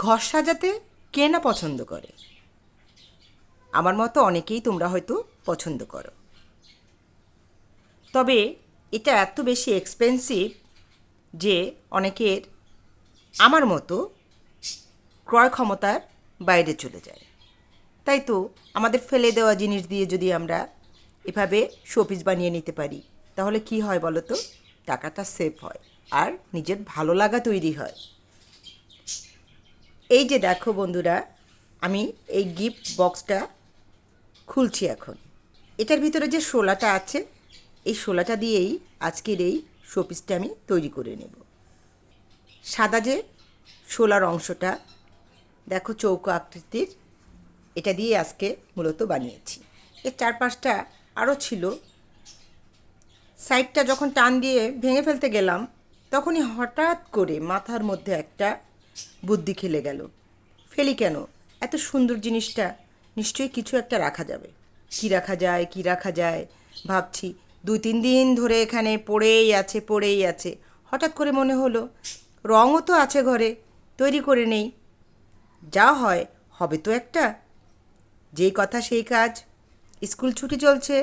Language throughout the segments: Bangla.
ঘর সাজাতে কে না পছন্দ করে? আমার মতো অনেকেই তোমরা হয়তো পছন্দ করো। তবে এটা এত বেশি এক্সপেন্সিভ যে অনেকের আমার মতো ক্রয় ক্ষমতার বাইরে চলে যায়। তাই তো আমাদের ফেলে দেওয়া জিনিস দিয়ে যদি আমরা এভাবে শোপিস বানিয়ে নিতে পারি, তাহলে কি হয় বলো তো? টাকাটা সেভ হয় আর নিজের ভালো লাগা তৈরি হয়। এই যে দেখো বন্ধুরা, আমি এই গিফট বক্সটা খুলছি এখন। এটার ভিতরে যে শোলাটা আছে, এই শোলাটা দিয়েই আজকের এই শোপিসটা আমি তৈরি করে নেব। সাদা যে শোলার অংশটা দেখো, চৌকো আকৃতির, এটা দিয়ে আজকে মূলত বানিয়েছি। এর চারপাশটা আরও ছিল। সাইডটা যখন টান দিয়ে ভেঙে ফেলতে গেলাম, তখনই হঠাৎ করে মাথার মধ্যে একটা বুদ্ধি খেলে গেল, ফেলি কেন, এত সুন্দর জিনিসটা নিশ্চয়ই কিছু একটা রাখা যাবে। কি রাখা যায়, কি রাখা যায় ভাবছি। 2-3 দিন ধরে এখানে পড়েই আছে। হঠাৎ করে মনে হলো রঙও তো আছে ঘরে, তৈরি করে নেই। যা হয় হবে তো একটা। যেই কথা সেই কাজ। স্কুল ছুটি চলছে,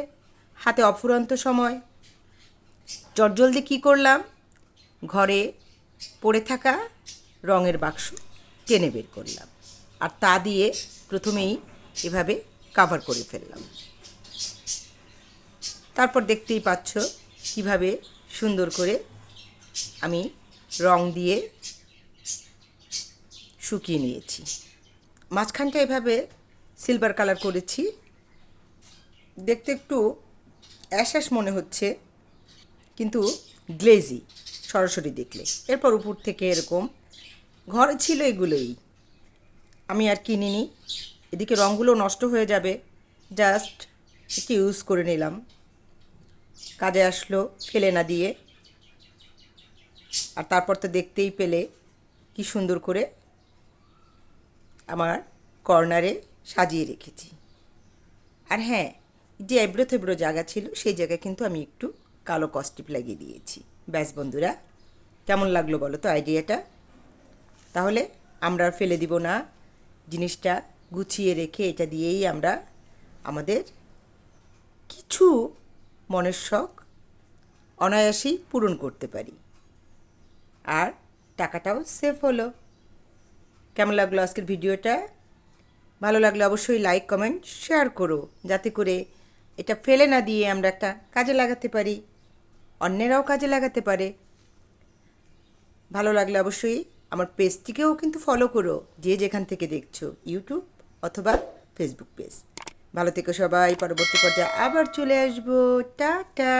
হাতে অফুরন্ত সময়। চটজলদি কী করলাম, ঘরে পড়ে থাকা রঙের বাক্স টেনে বের করলাম, আর তা দিয়ে প্রথমেই এভাবে কাভার করে ফেললাম। তারপর দেখতেই পাচ্ছ কিভাবে সুন্দর করে আমি রং দিয়ে শুকিয়ে নিয়েছি। মাঝখানটা এভাবে সিলভার কালার করেছি, দেখতে একটু অ্যাশ মনে হচ্ছে, কিন্তু গ্লেজি সরাসরি দেখলে। এরপর উপর থেকে এরকম, ঘরে ছিল এগুলোই, আমি আর কিনিনি। এদিকে রঙগুলো নষ্ট হয়ে যাবে, জাস্ট একটু ইউজ করে নিলাম, কাজে আসলো ফেলে না দিয়ে। আর তারপর তো দেখতেই পেলে কি সুন্দর করে আমার কর্নারে সাজিয়ে রেখেছি। আর হ্যাঁ, যে এবড়ো থেবড়ো জায়গা ছিল সেই জায়গায় কিন্তু আমি একটু কালো কস্টিপ লাগিয়ে দিয়েছি। ব্যাস বন্ধুরা, কেমন লাগলো বলো তো আইডিয়াটা? তাহলে আমরা আর ফেলে দিব না, জিনিসটা গুছিয়ে রেখে এটা দিয়েই আমরা আমাদের কিছু মনের শখ অনায়াসেই পূরণ করতে পারি, আর টাকাটাও সেভ হলো। কেমন লাগলো আজকের ভিডিওটা? ভালো লাগলে অবশ্যই লাইক, কমেন্ট, শেয়ার করো, যাতে করে এটা ফেলে না দিয়ে আমরা একটা কাজে লাগাতে পারি, অন্যেরাও কাজে লাগাতে পারে। ভালো লাগলে অবশ্যই আমার পেজটিকেও কিন্তু ফলো করো, যে যেখান থেকে দেখছো, ইউটিউব অথবা ফেসবুক পেজ। ভালো থেকো সবাই, পরবর্তী পর্যায়ে আবার চলে আসবো। টাটা।